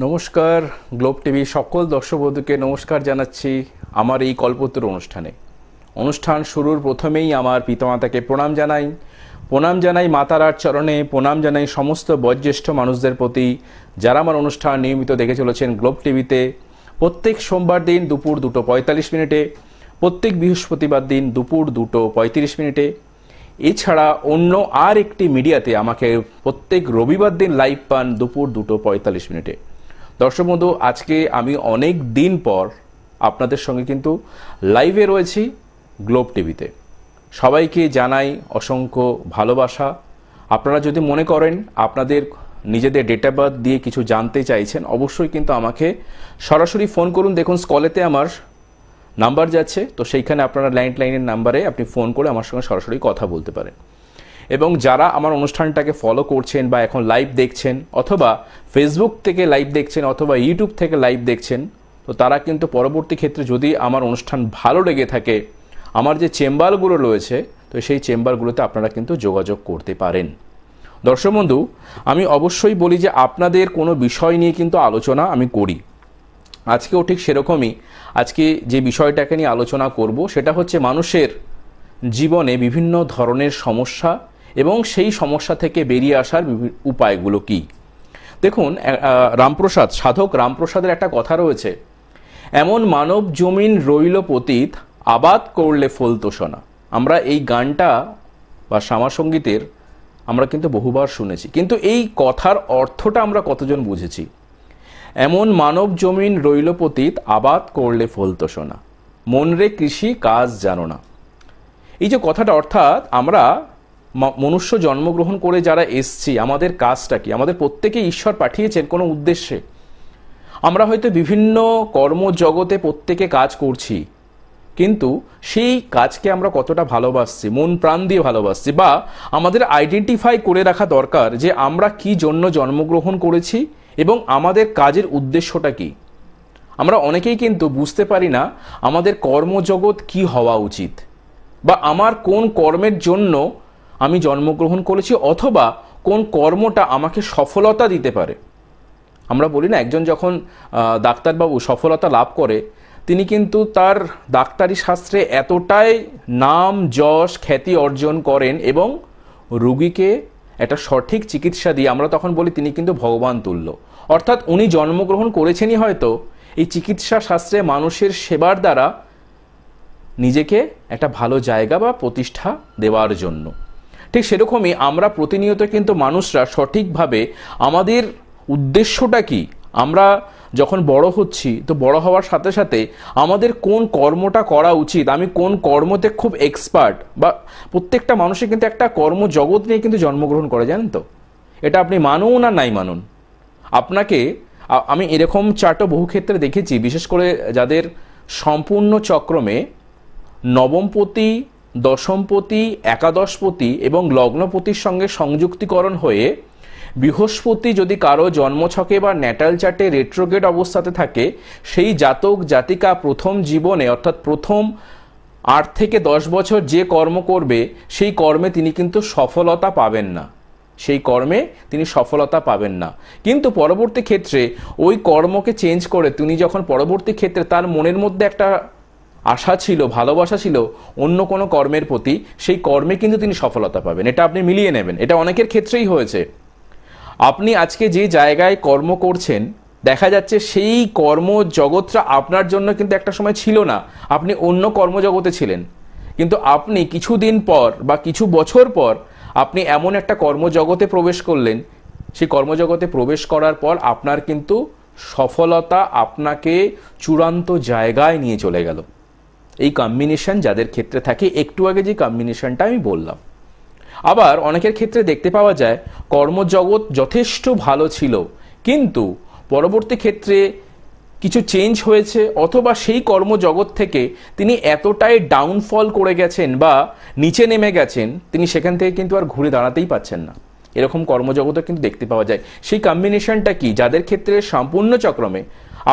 নমস্কার globe TV সকল দর্শক বন্ধুকে নমস্কার জানাচ্ছি আমার এই কল্পতরু অনুষ্ঠান শুরুর প্রথমেই আমার পিতামাতাকে প্রণাম জানাই মাতারার চরণে, প্রণাম জানাই সমস্ত বয়োজ্যেষ্ঠ মানুষদের প্রতি যারা আমার অনুষ্ঠান নিয়মিত দেখে চলেছেন গ্লোব টিভিতে প্রত্যেক সোমবার দিন দুপুর 2:45 মিনিটে, প্রত্যেক বৃহস্পতিবার দিন দুপুর 2:35 মিনিটে, এছাড়া অন্য আর একটি মিডিয়াতে আমাকে প্রত্যেক রবিবার দিন লাইভ পান দুপুর 2:45 মিনিটে। দর্শক বন্ধু, আজকে আমি অনেক দিন পর আপনাদের সঙ্গে কিন্তু লাইভে রয়েছি গ্লোব টিভিতে। সবাইকে জানাই অসংখ্য ভালোবাসা। আপনারা যদি মনে করেন আপনাদের নিজেদের ডেট অফ বার্থ দিয়ে কিছু জানতে চাইছেন, অবশ্যই কিন্তু আমাকে সরাসরি ফোন করুন। দেখুন স্কলেতে আমার নাম্বার যাচ্ছে, তো সেইখানে আপনারা ল্যান্ডলাইনের নাম্বারে আপনি ফোন করে আমার সঙ্গে সরাসরি কথা বলতে পারেন। এবং যারা আমার অনুষ্ঠানটাকে ফলো করছেন বা এখন লাইভ দেখছেন, অথবা ফেসবুক থেকে লাইভ দেখছেন, অথবা ইউটিউব থেকে লাইভ দেখছেন, তো তারা কিন্তু পরবর্তী ক্ষেত্রে যদি আমার অনুষ্ঠান ভালো লেগে থাকে, আমার যে চেম্বারগুলো রয়েছে, তো সেই চেম্বারগুলোতে আপনারা কিন্তু যোগাযোগ করতে পারেন। দর্শক বন্ধু, আমি অবশ্যই বলি যে আপনাদের কোনো বিষয় নিয়ে কিন্তু আলোচনা আমি করি। আজকেও ঠিক সেরকমই আজকে যে বিষয়টাকে নিয়ে আলোচনা করব সেটা হচ্ছে মানুষের জীবনে বিভিন্ন ধরনের সমস্যা এবং সেই সমস্যা থেকে বেরিয়ে আসার উপায়গুলো কি। দেখুন, সাধক রামপ্রসাদের একটা কথা রয়েছে, এমন মানব জমিন রইল পতিত, আবাদ করলে ফলতো সোনা। আমরা এই গানটা বা শ্যামাসঙ্গীতের আমরা কিন্তু বহুবার শুনেছি, কিন্তু এই কথার অর্থটা আমরা কতজন বুঝেছি? এমন মানব জমিন রইল পতিত, আবাদ করলে ফলতো সোনা, মন রে কৃষি কাজ জানো না। এই যে কথাটা, অর্থাৎ আমরা মনুষ্য জন্মগ্রহণ করে যারা এসছি, আমাদের কাজটা কি? আমাদের প্রত্যেকে ঈশ্বর পাঠিয়েছেন কোনো উদ্দেশ্যে। আমরা হয়তো বিভিন্ন কর্মজগতে প্রত্যেকে কাজ করছি, কিন্তু সেই কাজকে আমরা কতটা ভালোবাসছি, মন প্রাণ দিয়ে ভালোবাসছি, বা আমাদের আইডেন্টিফাই করে রাখা দরকার যে আমরা কি জন্য জন্মগ্রহণ করেছি এবং আমাদের কাজের উদ্দেশ্যটা কি। আমরা অনেকেই কিন্তু বুঝতে পারি না আমাদের কর্মজগৎ কি হওয়া উচিত, বা আমার কোন কর্মের জন্য আমি জন্মগ্রহণ করেছি, অথবা কোন কর্মটা আমাকে সফলতা দিতে পারে। আমরা বলি না, একজন যখন ডাক্তারবাবু সফলতা লাভ করে, তিনি কিন্তু তার ডাক্তারি শাস্ত্রে এতটাই নাম যশ খ্যাতি অর্জন করেন এবং রোগীকে একটা সঠিক চিকিৎসা দিয়ে আমরা তখন বলি তিনি কিন্তু ভগবান তুল্য। অর্থাৎ উনি জন্মগ্রহণ করেছেনই হয়তো এই চিকিৎসা শাস্ত্রে মানুষের সেবার দ্বারা নিজেকে একটা ভালো জায়গা বা প্রতিষ্ঠা দেওয়ার জন্য। ঠিক সেরকমই আমরা প্রতিনিয়ত কিন্তু মানুষরা সঠিকভাবে আমাদের উদ্দেশ্যটা কি, আমরা যখন বড় হচ্ছি, তো বড় হওয়ার সাথে সাথে আমাদের কোন কর্মটা করা উচিত, আমি কোন কর্মতে খুব এক্সপার্ট, বা প্রত্যেকটা মানুষের কিন্তু একটা কর্মজগৎ নিয়ে কিন্তু জন্মগ্রহণ করে, জানেন তো? এটা আপনি মানুন আর নাই মানুন। আপনাকে আমি এরকম চার্টও বহু ক্ষেত্রে দেখেছি, বিশেষ করে যাদের সম্পূর্ণ চক্রমে নবমপতি, দশমপতি, একাদশপতি এবং লগ্নপতির সঙ্গে সংযুক্তিকরণ হয়ে বৃহস্পতি যদি কারো জন্মছকে বা ন্যাটাল চার্টে রেট্রোগ্রেড অবস্থাতে থাকে, সেই জাতক জাতিকা প্রথম জীবনে, অর্থাৎ প্রথম 8 থেকে 10 বছর যে কর্ম করবে, সেই কর্মে তিনি কিন্তু সফলতা পাবেন না, কিন্তু পরবর্তী ক্ষেত্রে ওই কর্মকে চেঞ্জ করে তিনি যখন পরবর্তী ক্ষেত্রে তার মনের মধ্যে একটা আশা ছিল, ভালোবাসা ছিল অন্য কোনো কর্মের প্রতি, সেই কর্মে কিন্তু তিনি সফলতা পাবেন। এটা আপনি মিলিয়ে নেবেন, এটা অনেকের ক্ষেত্রেই হয়েছে। আপনি আজকে যে জায়গায় কর্ম করছেন, দেখা যাচ্ছে সেই কর্মজগৎটা আপনার জন্য কিন্তু একটা সময় ছিল না, আপনি অন্য কর্মজগতে ছিলেন, কিন্তু আপনি কিছুদিন পর বা কিছু বছর পর আপনি এমন একটা কর্মজগতে প্রবেশ করলেন, সেই কর্মজগতে প্রবেশ করার পর আপনার কিন্তু সফলতা আপনাকে চূড়ান্ত জায়গায় নিয়ে চলে গেল। এই কম্বিনেশন যাদের ক্ষেত্রে থাকে, একটু আগে যে কম্বিনেশনটা আমি বললাম। আবার অনেকের ক্ষেত্রে দেখতে পাওয়া যায় কর্মজগৎ যথেষ্ট ভালো ছিল, কিন্তু পরবর্তী ক্ষেত্রে কিছু চেঞ্জ হয়েছে, অথবা সেই কর্মজগৎ থেকে তিনি এতটাই ডাউনফল করে গেছেন বা নিচে নেমে গেছেন, তিনি সেখান থেকে কিন্তু আর ঘুরে দাঁড়াতেই পাচ্ছেন না। এরকম কর্মজগৎও কিন্তু দেখতে পাওয়া যায়। সেই কম্বিনেশনটা কি? যাদের ক্ষেত্রে সম্পূর্ণ চক্রমে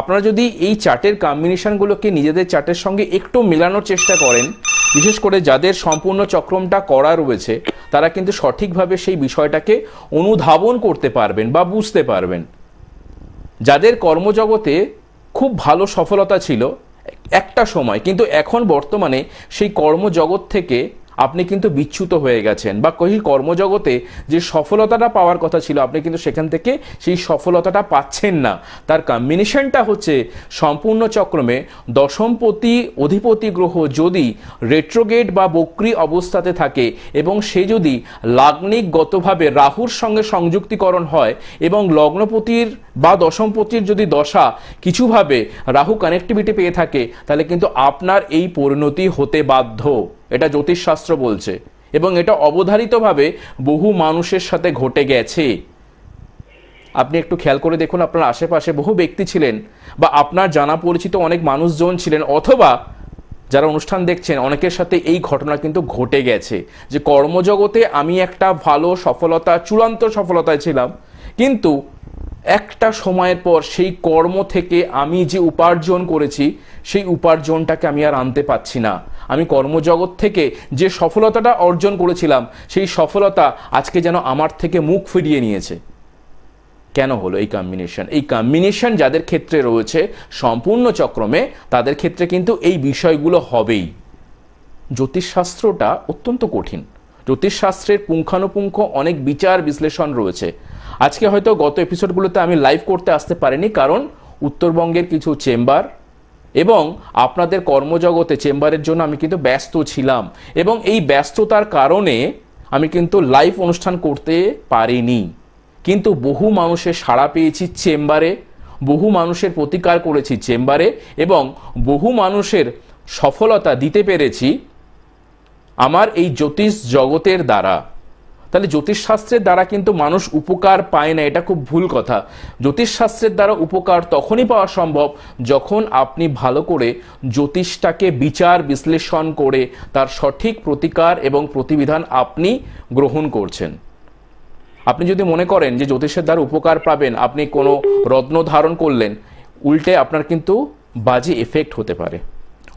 আপনারা যদি এই চার্টের কম্বিনেশনগুলোকে নিজেদের চার্টের সঙ্গে একটু মেলানোর চেষ্টা করেন, বিশেষ করে যাদের সম্পূর্ণ চক্রমটা করা রয়েছে, তারা কিন্তু সঠিকভাবে সেই বিষয়টাকে অনুধাবন করতে পারবেন বা বুঝতে পারবেন। যাদের কর্মজগতে খুব ভালো সফলতা ছিল একটা সময়, কিন্তু এখন বর্তমানে সেই কর্মজগৎ থেকে আপনি কিন্তু বিচ্যুত হয়ে গেছেন, বা সেই কর্মজগতে যে সফলতাটা পাওয়ার কথা ছিল আপনি কিন্তু সেখান থেকে সেই সফলতাটা পাচ্ছেন না। তার কম্বিনেশনটা হচ্ছে সম্পূর্ণ চক্রমে দশমপতি অধিপতি গ্রহ যদি রেট্রোগেট বা বক্রী অবস্থাতে থাকে এবং সে যদি লাগ্নিকগতভাবে রাহুর সঙ্গে সংযুক্তিকরণ হয় এবং লগ্নপতির বা দশমপতির যদি দশা কিছুভাবে রাহু কানেক্টিভিটি পেয়ে থাকে, তাহলে কিন্তু আপনার এই পরিণতি হতে বাধ্য। এটা জ্যোতিষশাস্ত্র বলছে এবং এটা অবধারিতভাবে বহু মানুষের সাথে ঘটে গেছে। আপনি একটু খেয়াল করে দেখুন, আপনার আশেপাশে বহু ব্যক্তি ছিলেন বা আপনার জানা পরিচিত অনেক মানুষজন ছিলেন, অথবা যারা অনুষ্ঠান দেখছেন অনেকের সাথে এই ঘটনা কিন্তু ঘটে গেছে যে কর্মজগতে আমি একটা ভালো সফলতা, চূড়ান্ত সফলতায় ছিলাম, কিন্তু একটা সময়ের পর সেই কর্ম থেকে আমি যে উপার্জন করেছি সেই উপার্জনটাকে আমি আর আনতে পারছি না। আমি কর্মজগৎ থেকে যে সফলতাটা অর্জন করেছিলাম সেই সফলতা আজকে যেন আমার থেকে মুখ ফিরিয়ে নিয়েছে। কেন হলো এই কম্বিনেশন? এই কম্বিনেশন যাদের ক্ষেত্রে রয়েছে সম্পূর্ণ চক্রমে, তাদের ক্ষেত্রে কিন্তু এই বিষয়গুলো হবেই। জ্যোতিষশাস্ত্রটা অত্যন্ত কঠিন। জ্যোতিষশাস্ত্রের পুঙ্খানুপুঙ্খ অনেক বিচার বিশ্লেষণ রয়েছে। আজকে হয়তো গত এপিসোডগুলোতে আমি লাইভ করতে আসতে পারিনি, কারণ উত্তরবঙ্গের কিছু চেম্বার এবং আপনাদের কর্মজগতে চেম্বারের জন্য আমি কিন্তু ব্যস্ত ছিলাম, এবং এই ব্যস্ততার কারণে আমি কিন্তু লাইভ অনুষ্ঠান করতে পারিনি। কিন্তু বহু মানুষের সাড়া পেয়েছি চেম্বারে, বহু মানুষের প্রতিকার করেছি চেম্বারে, এবং বহু মানুষের সফলতা দিতে পেরেছি আমার এই জ্যোতিষ জগতের দ্বারা। তাহলে জ্যোতিষশাস্ত্রের দ্বারা কিন্তু মানুষ উপকার পায় না, এটা খুব ভুল কথা। জ্যোতিষশাস্ত্রের দ্বারা উপকার তখনই পাওয়া সম্ভব যখন আপনি ভালো করে জ্যোতিষটাকে বিচার বিশ্লেষণ করে তার সঠিক প্রতিকার এবং প্রতিবিধান আপনি গ্রহণ করছেন। আপনি যদি মনে করেন যে জ্যোতিষের দ্বারা উপকার পাবেন, আপনি কোনো রত্ন ধারণ করলেন, উল্টে আপনার কিন্তু বাজে এফেক্ট হতে পারে।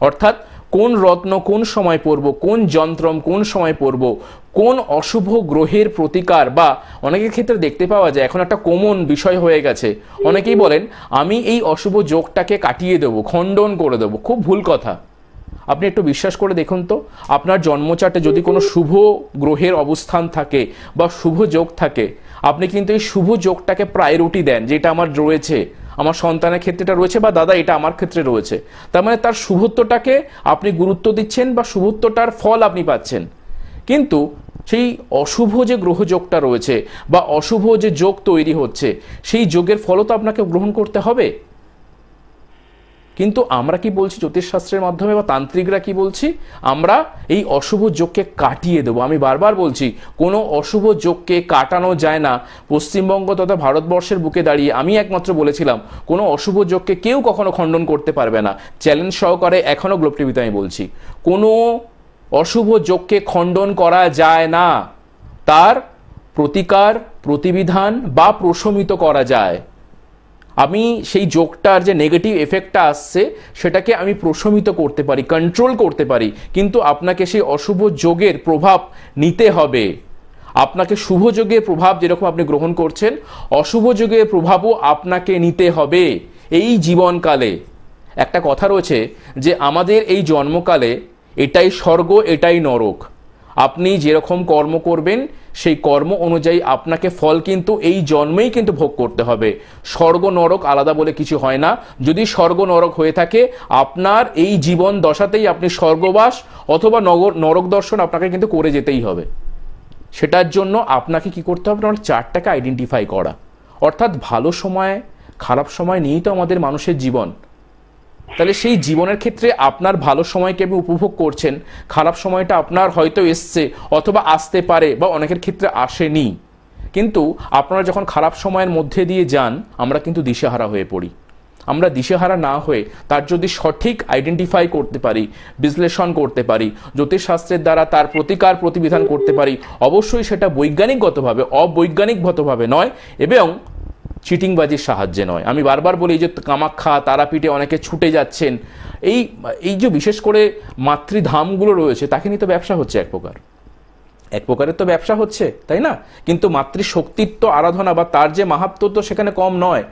অর্থাৎ কোন রত্ন কোন সময় পরব, কোন যন্ত্রম কোন সময় পরব, কোন অশুভ গ্রহের প্রতিকার, বা অনেকের ক্ষেত্রে দেখতে পাওয়া যায় এখন একটা কমন বিষয় হয়ে গেছে, অনেকেই বলেন আমি এই অশুভ যোগটাকে কাটিয়ে দেব, খণ্ডন করে দেব। খুব ভুল কথা। আপনি একটু বিশ্বাস করে দেখুন তো, আপনার জন্মচার্টে যদি কোনো শুভ গ্রহের অবস্থান থাকে বা শুভ যোগ থাকে, আপনি কিন্তু এই শুভ যোগটাকে প্রায়োরিটি দেন, যেটা আমার রয়েছে, আমার সন্তানের ক্ষেত্রে এটা রয়েছে, বা দাদা এটা আমার ক্ষেত্রে রয়েছে। তার মানে তার শুভত্বটাকে আপনি গুরুত্ব দিচ্ছেন বা শুভত্বটার ফল আপনি পাচ্ছেন। কিন্তু সেই অশুভ যে গ্রহযোগটা রয়েছে বা অশুভ যে যোগ তৈরি হচ্ছে, সেই যোগের ফলও তো আপনাকে গ্রহণ করতে হবে। কিন্তু আমরা কি বলছি জ্যোতিষশাস্ত্রের মাধ্যমে, বা তান্ত্রিকরা কি বলছি, আমরা এই অশুভ যোগকে কাটিয়ে দেবো। আমি বারবার বলছি কোনো অশুভ যোগকে কাটানো যায় না। পশ্চিমবঙ্গ তথা ভারতবর্ষের বুকে দাঁড়িয়ে আমি একমাত্র বলেছিলাম কোনো অশুভ যোগকে কেউ কখনো খণ্ডন করতে পারবে না। চ্যালেঞ্জ সহকারে এখনো গ্লোব টিভিতে আমি বলছি, কোনো অশুভ যোগকে খণ্ডন করা যায় না, তার প্রতিকার প্রতিবিধান বা প্রশমিত করা যায়। আমি সেই যোগটার যে নেগেটিভ এফেক্টটা আসছে সেটাকে আমি প্রশমিত করতে পারি, কন্ট্রোল করতে পারি, কিন্তু আপনাকে সেই অশুভ যোগের প্রভাব নিতে হবে। আপনাকে শুভ যোগের প্রভাব যেরকম আপনি গ্রহণ করছেন, অশুভ যোগের প্রভাবও আপনাকে নিতে হবে এই জীবনকালে। একটা কথা রয়েছে যে আমাদের এই জন্মকালে এটাই স্বর্গ এটাই নরক। আপনি যেরকম কর্ম করবেন সেই কর্ম অনুযায়ী আপনাকে ফল কিন্তু এই জন্মেই কিন্তু ভোগ করতে হবে। স্বর্গ নরক আলাদা বলে কিছু হয় না। যদি স্বর্গ নরক হয়ে থাকে, আপনার এই জীবন দশাতেই আপনি স্বর্গবাস অথবা নরক দর্শন আপনাকে কিন্তু করে যেতেই হবে। সেটার জন্য আপনাকে কি করতে হবে, আপনার চার্টটাকে আইডেন্টিফাই করা। অর্থাৎ ভালো সময় খারাপ সময় নিয়েই তো আমাদের মানুষের জীবন। তাহলে সেই জীবনের ক্ষেত্রে আপনার ভালো সময়কে আপনি উপভোগ করছেন, খারাপ সময়টা আপনার হয়তো এসছে অথবা আসতে পারে বা অনেকের ক্ষেত্রে আসেনি। কিন্তু আপনারা যখন খারাপ সময়ের মধ্যে দিয়ে যান, আমরা কিন্তু দিশেহারা হয়ে পড়ি। আমরা দিশেহারা না হয়ে তার যদি সঠিক আইডেন্টিফাই করতে পারি, বিশ্লেষণ করতে পারি, জ্যোতিষশাস্ত্রের দ্বারা তার প্রতিকার প্রতিবিধান করতে পারি, অবশ্যই সেটা বৈজ্ঞানিকগতভাবে অবৈজ্ঞানিকগতভাবে নয় এবং চিটিংবাজির সাহায্যে নয়। আমি বারবার বলি যে কামাখ্যা তারাপীঠে অনেকে ছুটে যাচ্ছেন, এই যে বিশেষ করে মাতৃধামগুলো রয়েছে তাকে নিয়ে তো ব্যবসা হচ্ছে, এক প্রকারের তো ব্যবসা হচ্ছে, তাই না? কিন্তু মাতৃশক্তির তো আরাধনা বা তার যে মাহাত্ম্য তো সেখানে কম নয়।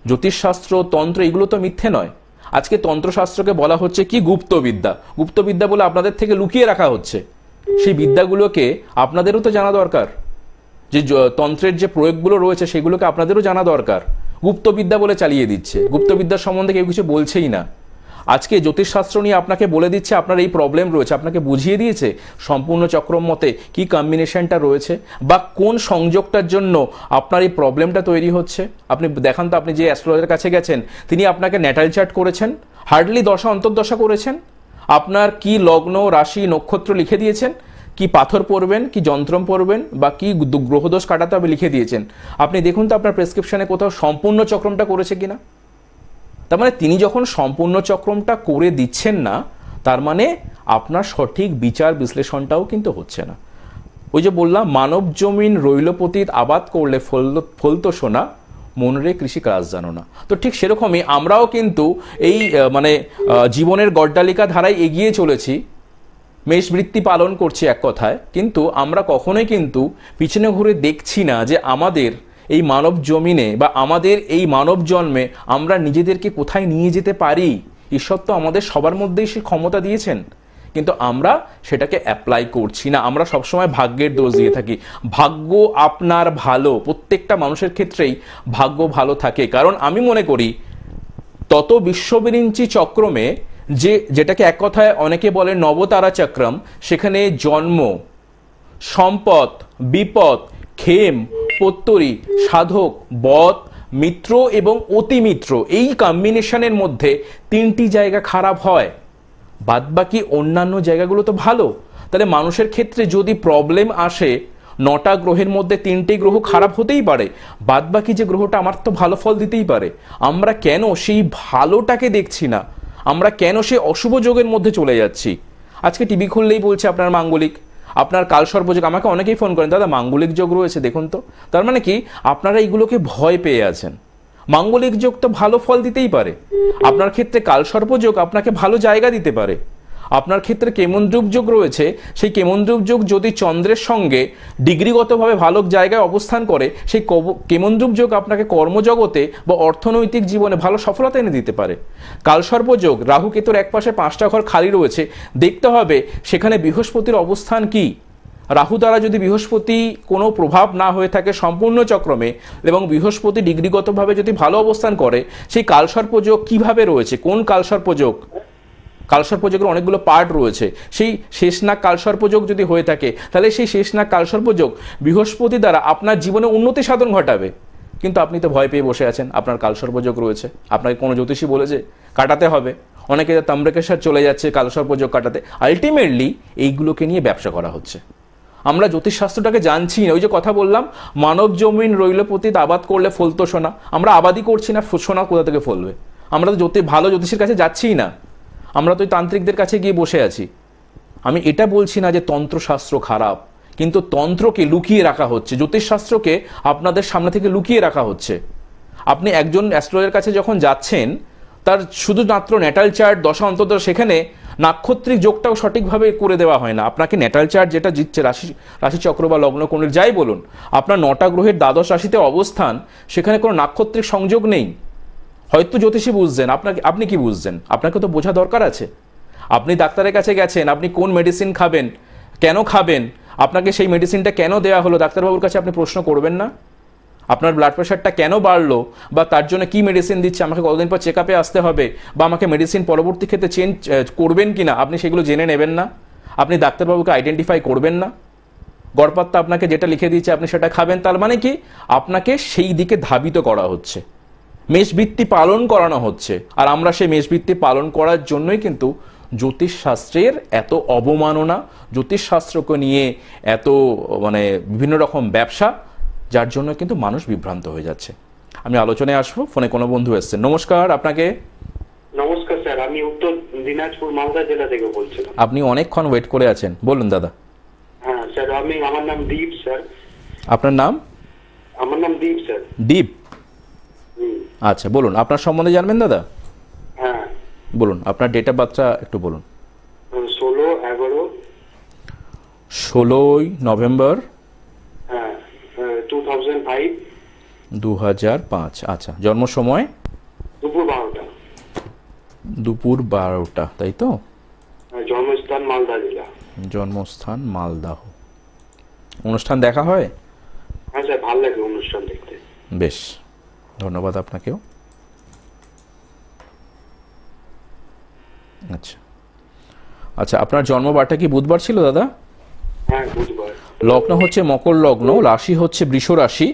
জ্যোতিষশাস্ত্র, তন্ত্র এগুলো তো মিথ্যে নয়। আজকে তন্ত্রশাস্ত্রকে বলা হচ্ছে কি গুপ্তবিদ্যা, গুপ্তবিদ্যা বলে আপনাদের থেকে লুকিয়ে রাখা হচ্ছে। সেই বিদ্যাগুলোকে আপনাদেরও তো জানা দরকার, যে তন্ত্রের যে প্রয়োগগুলো রয়েছে সেগুলোকে আপনাদেরও জানা দরকার। গুপ্তবিদ্যা বলে চালিয়ে দিচ্ছে, গুপ্তবিদ্যার সম্বন্ধে কেউ কিছু বলছেই না। আজকে জ্যোতিষশাস্ত্র নিয়ে আপনাকে বলে দিচ্ছে আপনার এই প্রবলেম রয়েছে, আপনাকে বুঝিয়ে দিয়েছে সম্পূর্ণ চক্রম মতে কি কম্বিনেশনটা রয়েছে বা কোন সংযোগটার জন্য আপনার এই প্রবলেমটা তৈরি হচ্ছে। আপনি দেখান তো, আপনি যে অ্যাস্ট্রোলজারের কাছে গেছেন তিনি আপনাকে ন্যাটাল চার্ট করেছেন, হার্ডলি দশা অন্তর্দশা করেছেন, আপনার কি লগ্ন রাশি নক্ষত্র লিখে দিয়েছেন, কি পাথর পরবেন, কি যন্ত্রম পরবেন বা কি গ্রহদোষ কাটাতে হবে লিখে দিয়েছেন। আপনি দেখুন তো আপনার প্রেসক্রিপশনে কোথাও সম্পূর্ণ চক্রমটা করেছে কিনা। তার মানে তিনি যখন সম্পূর্ণ চক্রমটা করে দিচ্ছেন না, তার মানে আপনার সঠিক বিচার বিশ্লেষণটাও কিন্তু হচ্ছে না। ওই যে বললাম, মানব জমিন রইল পতিত, আবাদ করলে ফলতো সোনা, মনরে কৃষি কাজ জানো না। তো ঠিক সেরকমই আমরাও কিন্তু এই জীবনের গড্ডালিকা ধারায় এগিয়ে চলেছি, মেষবৃত্তি পালন করছি এক কথায়, কিন্তু আমরা কখনোই কিন্তু পিছনে ঘুরে দেখছি না যে আমাদের এই মানব জমিনে বা আমাদের এই মানব জন্মে আমরা নিজেদেরকে কোথায় নিয়ে যেতে পারি। ঈশ্বর তো আমাদের সবার মধ্যেই সে ক্ষমতা দিয়েছেন, কিন্তু আমরা সেটাকে অ্যাপ্লাই করছি না। আমরা সবসময় ভাগ্যের দোষ দিয়ে থাকি। ভাগ্য আপনার ভালো, প্রত্যেকটা মানুষের ক্ষেত্রেই ভাগ্য ভালো থাকে। কারণ আমি মনে করি তত বিশ্ববিরিঞ্চি চক্রমে যেটাকে এক কথায় অনেকে বলে নবতারা চক্রম, সেখানে জন্ম, সম্পদ, বিপদ, ক্ষেম, পত্তরি, সাধক, বদ, মিত্র এবং অতিমিত্র, এই কম্বিনেশনের মধ্যে 3টি জায়গা খারাপ হয়, বাদবাকি অন্যান্য জায়গাগুলো তো ভালো। তাহলে মানুষের ক্ষেত্রে যদি প্রবলেম আসে, 9টা গ্রহের মধ্যে 3টি গ্রহ খারাপ হতেই পারে, বাদবাকি যে গ্রহটা আমার তো ভালো ফল দিতেই পারে। আমরা কেন সেই ভালোটাকে দেখছি না? আমরা কেন সেই অশুভ যোগের মধ্যে চলে যাচ্ছি? আজকে টিভি খুললেই বলছে আপনার মাঙ্গলিক, আপনার কালসর্পযোগ। আমাকে অনেকেই ফোন করেন, দাদা মাঙ্গলিক যোগ রয়েছে দেখুন তো। তার মানে কি আপনারা এইগুলোকে ভয় পেয়ে আছেন। মাঙ্গলিক যোগ তো ভালো ফল দিতেই পারে, আপনার ক্ষেত্রে কালসর্পযোগ আপনাকে ভালো জায়গা দিতে পারে। আপনার ক্ষেত্রে কেমনদ্রুপ যোগ রয়েছে, সেই কেমনদ্রুপ যোগ যদি চন্দ্রের সঙ্গে ডিগ্রিগতভাবে ভালো জায়গায় অবস্থান করে, সেই কেমনদ্রুপ যোগ আপনাকে কর্মজগতে বা অর্থনৈতিক জীবনে ভালো সফলতা এনে দিতে পারে। কালসর্পযোগ রাহু কেতুর একপাশে 5টা ঘর খালি রয়েছে, দেখতে হবে সেখানে বৃহস্পতির অবস্থান কি। রাহু দ্বারা যদি বৃহস্পতি কোনো প্রভাব না হয়ে থাকে সম্পূর্ণ চক্রমে, এবং বৃহস্পতি ডিগ্রিগতভাবে যদি ভালো অবস্থান করে, সেই কালসর্পযোগ কিভাবে রয়েছে, কোন কালসর্পযোগ। কালসর্পযোগের অনেকগুলো পার্ট রয়েছে। সেই শেষনাগ কালসর্পযোগ যদি হয়ে থাকে, তাহলে সেই শেষনাগ কালসর্পযোগ বৃহস্পতি দ্বারা আপনার জীবনে উন্নতি সাধন ঘটাবে। কিন্তু আপনি তো ভয় পেয়ে বসে আছেন, আপনার কালসর্পযোগ রয়েছে, আপনাকে কোনো জ্যোতিষী বলেছে কাটাতে হবে। অনেকে তাম্রকেশ্বর চলে যাচ্ছে কালসর্পযোগ কাটাতে। আলটিমেটলি এইগুলোকে নিয়ে ব্যবসা করা হচ্ছে। আমরা জ্যোতিষশাস্ত্রটাকে জানছি না। ওই যে কথা বললাম, মানব জমিন রইল পতিত, আবাদ করলে ফলতো সোনা। আমরা আবাদই করছি না, সোনা কোথা থেকে ফলবে? আমরা তো ভালো জ্যোতিষীর কাছে যাচ্ছিই না, আমরা তো তান্ত্রিকদের কাছে গিয়ে বসে আছি। আমি এটা বলছি না যে তন্ত্রশাস্ত্র খারাপ, কিন্তু তন্ত্রকে লুকিয়ে রাখা হচ্ছে, জ্যোতিষশাস্ত্রকে আপনাদের সামনে থেকে লুকিয়ে রাখা হচ্ছে। আপনি একজন অ্যাস্ট্রোলজারের কাছে যখন যাচ্ছেন, তার শুধুমাত্র ন্যাটাল চার্ট, দশা অন্তর্দশা, সেখানে নাক্ষত্রিক যোগটাও সঠিকভাবে করে দেওয়া হয় না। আপনাকে ন্যাটাল চার্ট যেটা দিচ্ছে, রাশিচক্র বা লগ্ন কোণের যাই বলুন, আপনার 9টা গ্রহের দ্বাদশ রাশিতে অবস্থান, সেখানে কোনো নাক্ষত্রিক সংযোগ নেই। হয়তো জ্যোতিষী বুঝছেন, আপনি কি বুঝছেন? আপনাকে তো বোঝা দরকার আছে। আপনি ডাক্তারের কাছে গেছেন, আপনি কোন মেডিসিন খাবেন, কেন খাবেন, আপনাকে সেই মেডিসিনটা কেন দেওয়া হলো, ডাক্তারবাবুর কাছে আপনি প্রশ্ন করবেন না? আপনার ব্লাড প্রেশারটা কেন বাড়লো, বা তার জন্য কি মেডিসিন দিচ্ছে, আমাকে কতদিন পর চেক আপে আসতে হবে, বা আমাকে মেডিসিন পরবর্তী ক্ষেত্রে চেঞ্জ করবেন কিনা, আপনি সেগুলো জেনে নেবেন না? আপনি ডাক্তারবাবুকে আইডেন্টিফাই করবেন না? গড়পাত্তা আপনাকে যেটা লিখে দিচ্ছে আপনি সেটা খাবেন, তার মানে কি আপনাকে সেই দিকে ধাবিত করা হচ্ছে, মেষবৃত্তি পালন করানো হচ্ছে। আর আমরা সেই মেষবৃত্তি পালন করার জন্যই কিন্তু জ্যোতিষশাস্ত্রের এত অবমাননা, জ্যোতিষশাস্ত্রকে নিয়ে এত বিভিন্ন রকম ব্যবসা, যার জন্য কিন্তু মানুষ বিভ্রান্ত হয়ে যাচ্ছে। আমি আলোচনায় আসবো। ফোনে কোনো বন্ধু এসেছেন। নমস্কার আপনাকে। নমস্কার স্যার, আমি উত্তর দিনাজপুর মালদা জেলা থেকে বলছিলাম। আপনি অনেকক্ষণ ওয়েট করে আছেন, বলুন দাদা। হ্যাঁ স্যার, আমার নাম দীপ স্যার। আপনার নাম? আমার নাম দীপ স্যার। দীপ, আচ্ছা বলুন আপনার সম্বন্ধে জানবেন দাদা। হ্যাঁ বলুন আপনার ডেট অফ বার্থটা একটু বলুন। 16 নভেম্বর 2005। 2005। আচ্ছা, জন্ম সময় দুপুর 12টা। দুপুর 12টা, তাই তো? জন্মস্থান মালদা জেলা। জন্মস্থান মালদাহ। অনুষ্ঠান দেখা হয়? হ্যাঁ স্যার, ভালো লাগে অনুষ্ঠান দেখতে। বেশ, ধন্যবাদ আপনাকেও। আচ্ছা আচ্ছা, আপনার জন্মবারটা কি বুধবার ছিল দাদা? হ্যাঁ, বুধবার। লগ্ন হচ্ছে মকর লগ্ন, রাশি হচ্ছে বৃষ রাশি,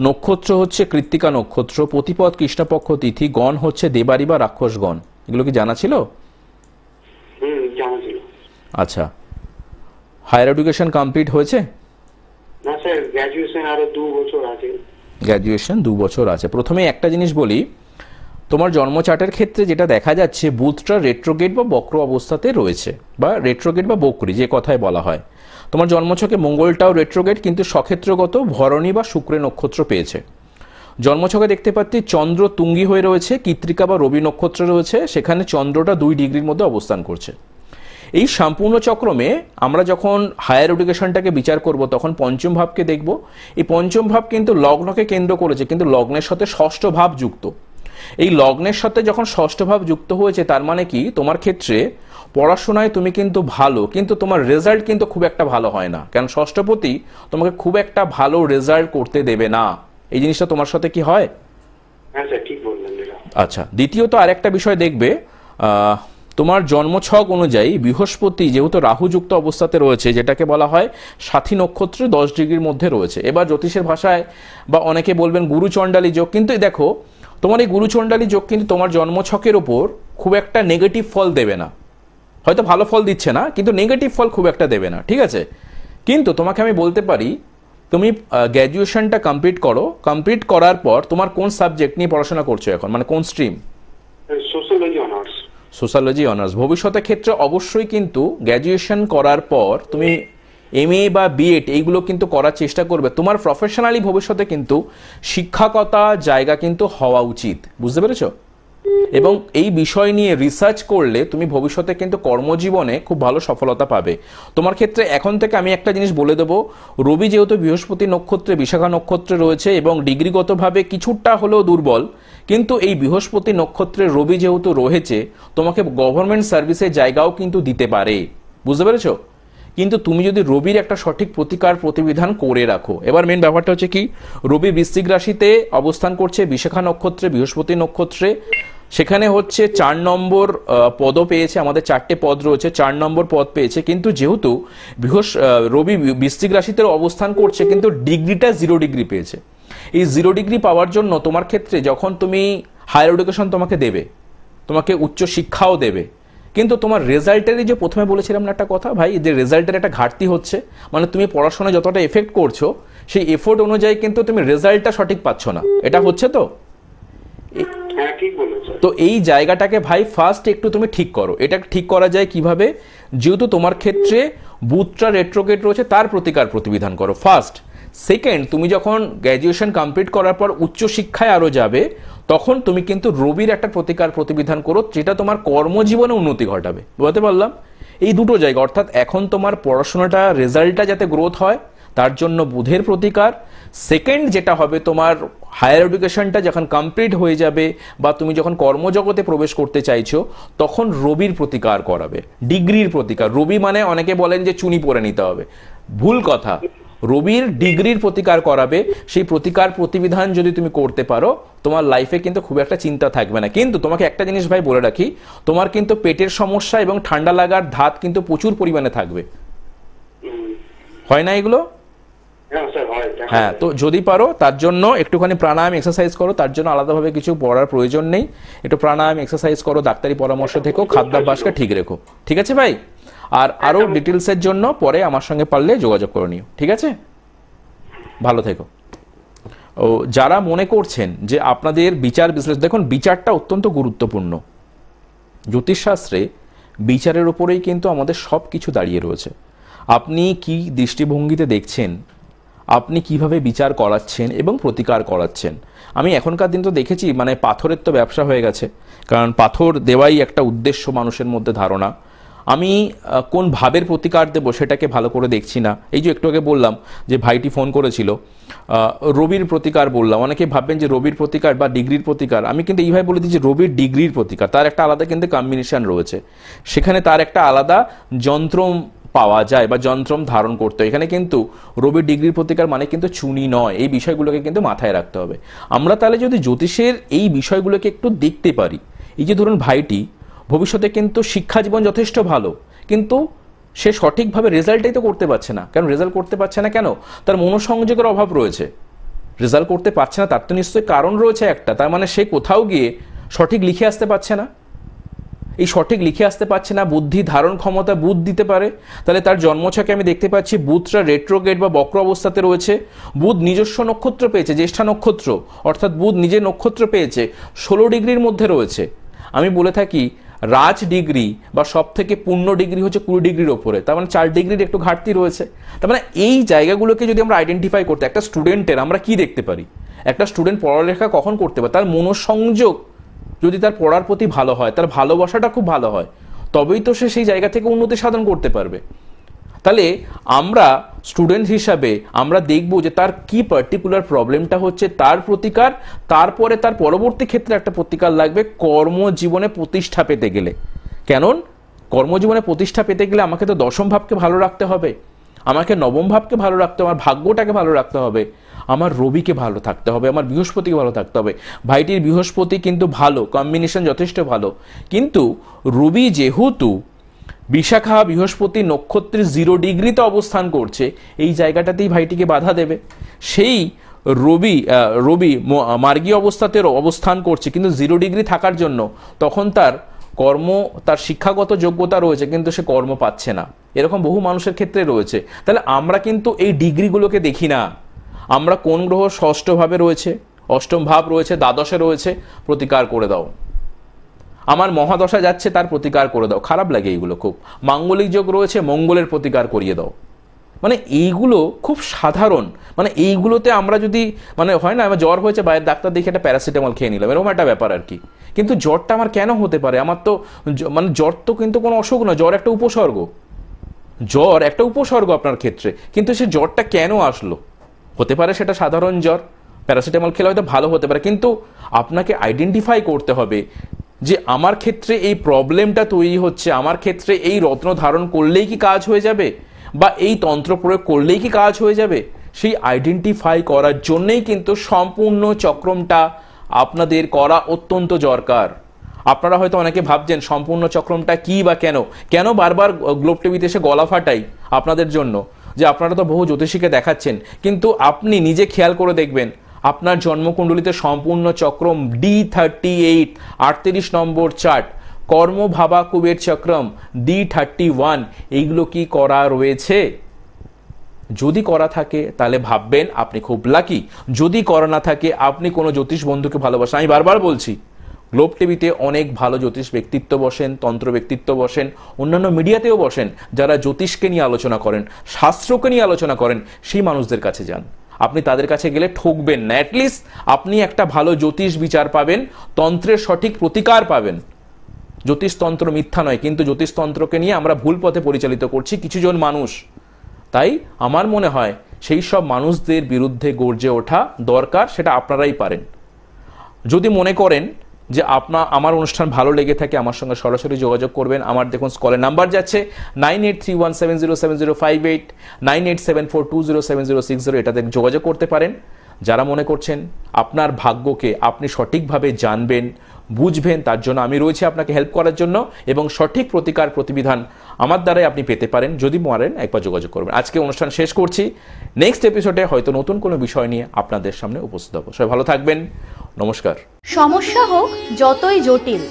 নক্ষত্র হচ্ছে কৃত্তিকা নক্ষত্র, প্রতিপদ কৃষ্ণপক্ষ তিথি, গণ হচ্ছে দেবারি বা রাক্ষসগণ। এগুলো কি জানা ছিল? জানা ছিল। আচ্ছা, হায়ার এডুকেশন কমপ্লিট হয়েছে? না স্যার, গ্র্যাজুয়েশন আরো 2 বছর আছে। গ্র্যাজুয়েশন 2 বছর আছে। প্রথমে একটা জিনিস বলি, তোমার জন্মচার্টের ক্ষেত্রে যেটা দেখা যাচ্ছে, বুধটা রেট্রোগেট বা বক্র অবস্থাতে রয়েছে, বা রেট্রোগেট বা বক্রি যে কথায় বলা হয়। তোমার জন্মছকে মঙ্গলটাও রেট্রোগেট, কিন্তু সক্ষেত্রগত ভরণী বা শুক্রে নক্ষত্র পেয়েছে। জন্মছকে দেখতে পাচ্ছি চন্দ্র তুঙ্গি হয়ে রয়েছে, কৃত্তিকা বা রবি নক্ষত্র রয়েছে, সেখানে চন্দ্রটা 2 ডিগ্রির মধ্যে অবস্থান করছে। এই সম্পূর্ণ চক্রমে আমরা যখন হায়ার এডুকেশনটাকে বিচার করব, তখন পঞ্চম ভাবকে দেখব। এই পঞ্চম ভাব কিন্তু লগ্নকে কেন্দ্র করেছে, কিন্তু লগ্নের সাথে ষষ্ঠ ভাব যুক্ত। এই লগ্নের সাথে যখন ষষ্ঠ ভাব যুক্ত হয়েছে, তার মানে কি তোমার ক্ষেত্রে পড়াশোনায় তুমি কিন্তু ভালো, কিন্তু তোমার রেজাল্ট কিন্তু খুব একটা ভালো হয় না, কারণ ষষ্ঠপতি তোমাকে খুব একটা ভালো রেজাল্ট করতে দেবে না। এই জিনিসটা তোমার সাথে কি হয়? হ্যাঁ স্যার, ঠিক বললেন। আচ্ছা, দ্বিতীয়ত আরেকটা বিষয় দেখবে, তোমার জন্মছক অনুযায়ী বৃহস্পতি যেহেতু রাহুযুক্ত অবস্থাতে রয়েছে, যেটাকে বলা হয় সাথী নক্ষত্রে 10 ডিগ্রির মধ্যে রয়েছে। এবার জ্যোতিষের ভাষায় বা অনেকে বলবেন গুরুচণ্ডালী যোগ, কিন্তু দেখো তোমার এই গুরুচণ্ডালী যোগ কিন্তু তোমার জন্মছকের ওপর খুব একটা নেগেটিভ ফল দেবে না। হয়তো ভালো ফল দিচ্ছে না, কিন্তু নেগেটিভ ফল খুব একটা দেবে না, ঠিক আছে? কিন্তু তোমাকে আমি বলতে পারি, তুমি গ্র্যাজুয়েশনটা কমপ্লিট করো, কমপ্লিট করার পর তোমার কোন সাবজেক্ট নিয়ে পড়াশোনা করছো এখন, মানে কোন stream? Sociology honours. Sociology honours. ভবিষ্যতের ক্ষেত্রে অবশ্যই কিন্তু গ্র্যাজুয়েশন করার পর তুমি এমএ বা বিএড এইগুলো কিন্তু করার চেষ্টা করবে। তোমার প্রফেশনালি ভবিষ্যতে কিন্তু শিক্ষকতা জায়গা কিন্তু হওয়া উচিত, বুঝতে পেরেছো? এবং এই বিষয় নিয়ে রিসার্চ করলে তুমি ভবিষ্যতে কিন্তু কর্মজীবনে খুব ভালো সফলতা পাবে। তোমার ক্ষেত্রে এখন থেকে আমি একটা জিনিস বলে দেবো, রবি যেহেতু বৃহস্পতি নক্ষত্রে বিশাখা নক্ষত্রে রয়েছে এবং ডিগ্রিগতভাবে কিছুটা হলেও দুর্বল, কিন্তু এই বৃহস্পতি নক্ষত্রে রবি যেহেতু রয়েছে, তোমাকে গভর্নমেন্ট সার্ভিসের জায়গাও কিন্তু দিতে পারে, বুঝতে পেরেছো? কিন্তু তুমি যদি রবির একটা সঠিক প্রতিকার প্রতিবিধান করে রাখো। এবার মেন ব্যাপারটা হচ্ছে কি, রবি বৃশ্চিক রাশিতে অবস্থান করছে, বিশাখা নক্ষত্রে বৃহস্পতি নক্ষত্রে, সেখানে হচ্ছে 4 নম্বর পদও পেয়েছে, আমাদের 4টে পদ রয়েছে, 4 নম্বর পদ পেয়েছে। কিন্তু যেহেতু রবি বৃশ্চিক রাশিতে অবস্থান করছে, কিন্তু ডিগ্রিটা 0 ডিগ্রি পেয়েছে। এই 0 ডিগ্রি পাওয়ার জন্য তোমার ক্ষেত্রে যখন তুমি হায়ার এডুকেশন তোমাকে দেবে, তোমাকে উচ্চ শিক্ষাও দেবে, কিন্তু তোমার রেজাল্টেরই যে প্রথমে বলেছিলাম না একটা কথা ভাই, যে রেজাল্টের একটা ঘাটতি হচ্ছে, মানে তুমি পড়াশোনায় যতটা এফেক্ট করছো সেই এফোর্ট অনুযায়ী কিন্তু তুমি রেজাল্টটা সঠিক পাচ্ছ না। এটা হচ্ছে তো? তো এই জায়গাটাকে ভাই ফার্স্ট একটু তুমি ঠিক করো। এটা ঠিক করা যায় কিভাবে? যেহেতু তোমার ক্ষেত্রে বুধটা রেট্রোগেট রয়েছে, তার প্রতিকার প্রতিবিধান করো ফার্স্ট। সেকেন্ড, তুমি যখন গ্র্যাজুয়েশন কমপ্লিট করার পর উচ্চশিক্ষায় আরও যাবে, তখন তুমি কিন্তু রবির একটা প্রতিকার প্রতিবিধান করো, যেটা তোমার কর্মজীবনে উন্নতি ঘটাবে। বুঝতে পারলাম? এই দুটো জায়গা, অর্থাৎ এখন তোমার পড়াশোনাটা রেজাল্টটা যাতে গ্রোথ হয় তার জন্য বুধের প্রতিকার। সেকেন্ড যেটা হবে, তোমার হায়ার এডুকেশনটা যখন কমপ্লিট হয়ে যাবে বা তুমি যখন কর্মজগতে প্রবেশ করতে চাইছো, তখন রবির প্রতিকার করাবে, ডিগ্রির প্রতিকার। রবি মানে অনেকে বলেন যে চুনি পরে নিতে হবে, ভুল কথা। রবির ডিগ্রির প্রতিকার করাবে। সেই প্রতিকার প্রতিবিধান যদি তুমি করতে পারো, তোমার লাইফে কিন্তু খুব একটা চিন্তা থাকবে না। কিন্তু তোমাকে একটা জিনিস ভাই বলে রাখি, তোমার কিন্তু পেটের সমস্যা এবং ঠান্ডা লাগার ধাত কিন্তু প্রচুর পরিমাণে থাকবে। হয় না এগুলো? হ্যাঁ, তো যদি পারো তার জন্য একটুখানি প্রাণায়াম এক্সারসাইজ করো, তার জন্য আলাদাভাবে কিছু পড়ার প্রয়োজন নেই। একটু প্রাণায়াম এক্সারসাইজ করো, ডাক্তারি পরামর্শ থেকেও খাদ্যাভ্যাসকে ঠিক রেখো, ঠিক আছে ভাই? আর আরো ডিটেলসের জন্য পরে আমার সঙ্গে পারলে যোগাযোগ করে নিও, ঠিক আছে? ভালো থেকো। ও যারা মনে করছেন যে আপনাদের বিচার বিশ্লেষণ, দেখুন বিচারটা অত্যন্ত গুরুত্বপূর্ণ। জ্যোতিষশাস্ত্রে বিচারের উপরেই কিন্তু আমাদের সব কিছু দাঁড়িয়ে রয়েছে। আপনি কি দৃষ্টিভঙ্গিতে দেখছেন, আপনি কিভাবে বিচার করাচ্ছেন এবং প্রতিকার করাচ্ছেন। আমি এখনকার দিন তো দেখেছি, মানে পাথরের তো ব্যবসা হয়ে গেছে, কারণ পাথর দেওয়াই একটা উদ্দেশ্য মানুষের মধ্যে ধারণা। আমি কোন ভাবের প্রতিকার দেবো সেটাকে ভালো করে দেখছি না। এই যে একটু আগে বললাম যে ভাইটি ফোন করেছিল, রবির প্রতিকার বললাম। অনেকে ভাববেন যে রবির প্রতিকার বা ডিগ্রির প্রতিকার, আমি কিন্তু এইভাবে বলে দিই যে রবির ডিগ্রির প্রতিকার, তার একটা আলাদা কিন্তু কম্বিনেশন রয়েছে, সেখানে তার একটা আলাদা যন্ত্র পাওয়া যায় বা যন্ত্রম ধারণ করতে হয়। এখানে কিন্তু রবির ডিগ্রির প্রতিকার মানে কিন্তু চুনি নয়, এই বিষয়গুলোকে কিন্তু মাথায় রাখতে হবে। আমরা তাহলে যদি জ্যোতিষের এই বিষয়গুলোকে একটু দেখতে পারি, এই যে ধরুন ভাইটি ভবিষ্যতে কিন্তু শিক্ষা জীবন যথেষ্ট ভালো, কিন্তু সে সঠিকভাবে রেজাল্টই তো করতে পারছে না। কেন রেজাল্ট করতে পারছে না? কেন? তার মনোসংযোগের অভাব রয়েছে। রেজাল্ট করতে পারছে না তার তো নিশ্চয়ই কারণ রয়েছে একটা, তার মানে সে কোথাও গিয়ে সঠিক লিখে আসতে পারছে না। এই সঠিক লিখে আসতে পারছে না, বুদ্ধি ধারণ ক্ষমতা বুধ দিতে পারে। তাহলে তার জন্মছকে আমি দেখতে পাচ্ছি বুধটা রেট্রোগেট বা বক্র অবস্থাতে রয়েছে। বুধ নিজস্ব নক্ষত্র পেয়েছে, জ্যেষ্ঠা নক্ষত্র, অর্থাৎ বুধ নিজের নক্ষত্র পেয়েছে, 16 ডিগ্রির মধ্যে রয়েছে। আমি বলে থাকি রাজ ডিগ্রি বা সব থেকে পূর্ণ ডিগ্রি হচ্ছে 20 ডিগ্রির ওপরে, তার মানে 4 ডিগ্রির একটু ঘাটতি রয়েছে। তার মানে এই জায়গাগুলোকে যদি আমরা আইডেন্টিফাই করতে, একটা স্টুডেন্টের আমরা কি দেখতে পারি, একটা স্টুডেন্ট পড়ালেখা কখন করতে পারে, তার মনোসংযোগ যদি তার পড়ার প্রতি ভালো হয়, তার ভালোবাসাটা খুব ভালো হয়, তবেই তো সে সেই জায়গা থেকে উন্নতি সাধন করতে পারবে। তাহলে আমরা স্টুডেন্ট হিসাবে আমরা দেখব যে তার কি পার্টিকুলার প্রবলেমটা হচ্ছে, তার প্রতিকার, তারপরে তার পরবর্তী ক্ষেত্রে একটা প্রতিকার লাগবে কর্মজীবনে প্রতিষ্ঠা পেতে গেলে। কেন কর্মজীবনে প্রতিষ্ঠা পেতে গেলে আমাকে তো দশম ভাবকে ভালো রাখতে হবে, আমাকে নবম ভাবকে ভালো রাখতে হবে, আমার ভাগ্যটাকে ভালো রাখতে হবে, আমার রবিকে ভালো থাকতে হবে, আমার বৃহস্পতিকে ভালো থাকতে হবে। ভাইটির বৃহস্পতি কিন্তু ভালো, কম্বিনেশন যথেষ্ট ভালো, কিন্তু রবি যেহেতু বিশাখা বৃহস্পতি নক্ষত্রে 0 ডিগ্রিতে অবস্থান করছে, এই জায়গাটাতেই ভাইটিকে বাধা দেবে। সেই রবি মার্গীয় অবস্থাতে অবস্থান করছে, কিন্তু 0 ডিগ্রি থাকার জন্য তখন তার তার শিক্ষাগত যোগ্যতা রয়েছে কিন্তু সে কর্ম পাচ্ছে না। এরকম বহু মানুষের ক্ষেত্রে রয়েছে। তাহলে আমরা কিন্তু এই ডিগ্রিগুলোকে দেখি না, আমরা কোন গ্রহ ষষ্ঠ ভাবে রয়েছে, অষ্টম ভাব রয়েছে, দ্বাদশে রয়েছে, প্রতিকার করে দাও। আমার মহাদশা যাচ্ছে, তার প্রতিকার করে দাও। খারাপ লাগে এইগুলো খুব। মাঙ্গলিক যোগ রয়েছে, মঙ্গলের প্রতিকার করিয়ে দাও। মানে এইগুলো খুব সাধারণ, মানে এইগুলোতে আমরা যদি মানে হয় না, আমার জ্বর হয়েছে, বাইরের ডাক্তার দেখে একটা প্যারাসিটামল খেয়ে নিলাম, এরকম একটা ব্যাপার আর কি। কিন্তু জ্বরটা আমার কেন হতে পারে? আমার তো মানে জ্বর তো কিন্তু কোনো অসুখ নয়, জ্বর একটা উপসর্গ, জ্বর একটা উপসর্গ আপনার ক্ষেত্রে। কিন্তু সে জ্বরটা কেন আসলো? হতে পারে সেটা সাধারণ জ্বর, প্যারাসিটামল খেলে হয়তো ভালো হতে পারে, কিন্তু আপনাকে আইডেন্টিফাই করতে হবে যে আমার ক্ষেত্রে এই প্রবলেমটা তৈরি হচ্ছে, আমার ক্ষেত্রে এই রত্ন ধারণ করলেই কি কাজ হয়ে যাবে, বা এই তন্ত্র প্রয়োগ করলেই কি কাজ হয়ে যাবে? সেই আইডেন্টিফাই করার জন্যই কিন্তু সম্পূর্ণ চক্রমটা আপনাদের করা অত্যন্ত দরকার। আপনারা হয়তো অনেকে ভাবছেন সম্পূর্ণ চক্রমটা কি বা কেন বারবার গ্লোব টিভিতে এসে গলা ফাটাই আপনাদের জন্য, যে আপনারা তো বহু জ্যোতিষীকে দেখাচ্ছেন, কিন্তু আপনি নিজে খেয়াল করে দেখবেন আপনার জন্মকুণ্ডলিতে সম্পূর্ণ চক্রম D38 38 নম্বর চার্ট, কর্ম ভাবা কুবের চক্রম D31, এইগুলো কি করা রয়েছে? যদি করা থাকে তাহলে ভাববেন আপনি খুব লাকি, যদি করা না থাকে আপনি কোনো জ্যোতিষ বন্ধুকে ভালোবাসেন। আমি বারবার বলছি গ্লোব টিভিতে অনেক ভালো জ্যোতিষ ব্যক্তিত্ব বসেন, তন্ত্র ব্যক্তিত্ব বসেন, অন্যান্য মিডিয়াতেও বসেন, যারা জ্যোতিষকে নিয়ে আলোচনা করেন, শাস্ত্রকে নিয়ে আলোচনা করেন। সেই মানুষদের কাছে যান, আপনি তাদের কাছে গেলে ঠকবেন না। অ্যাটলিস্ট আপনি একটা ভালো জ্যোতিষ বিচার পাবেন, তন্ত্রের সঠিক প্রতিকার পাবেন। জ্যোতিষতন্ত্র মিথ্যা নয়, কিন্তু জ্যোতিষতন্ত্রকে নিয়ে আমরা ভুল পথে পরিচালিত করছি কিছুজন মানুষ। তাই আমার মনে হয় সেই সব মানুষদের বিরুদ্ধে গর্জে ওঠা দরকার, সেটা আপনারাই পারেন। যদি মনে করেন যে আমার অনুষ্ঠান ভালো লেগে থাকে, আমার সঙ্গে সরাসরি যোগাযোগ করবেন। আমার দেখুন স্কলের নাম্বার যাচ্ছে 9831707058, 9874207060, এটাতে যোগাযোগ করতে পারেন। যারা মনে করছেন আপনার ভাগ্যকে আপনি সঠিকভাবে জানবেন, বুঝবেন, তার জন্য আমি রয়েছি আপনাকে হেল্প করার জন্য, এবং সঠিক প্রতিকার প্রতিবিধান আমার দ্বারাই আপনি পেতে পারেন। যদি পারেন একবার যোগাযোগ করবেন। আজকে অনুষ্ঠান শেষ করছি, নেক্সট এপিসোডে হয়তো নতুন কোনো বিষয় নিয়ে আপনাদের সামনে উপস্থিত হব। সবাই ভালো থাকবেন, নমস্কার। সমস্যা হোক যতই জটিল,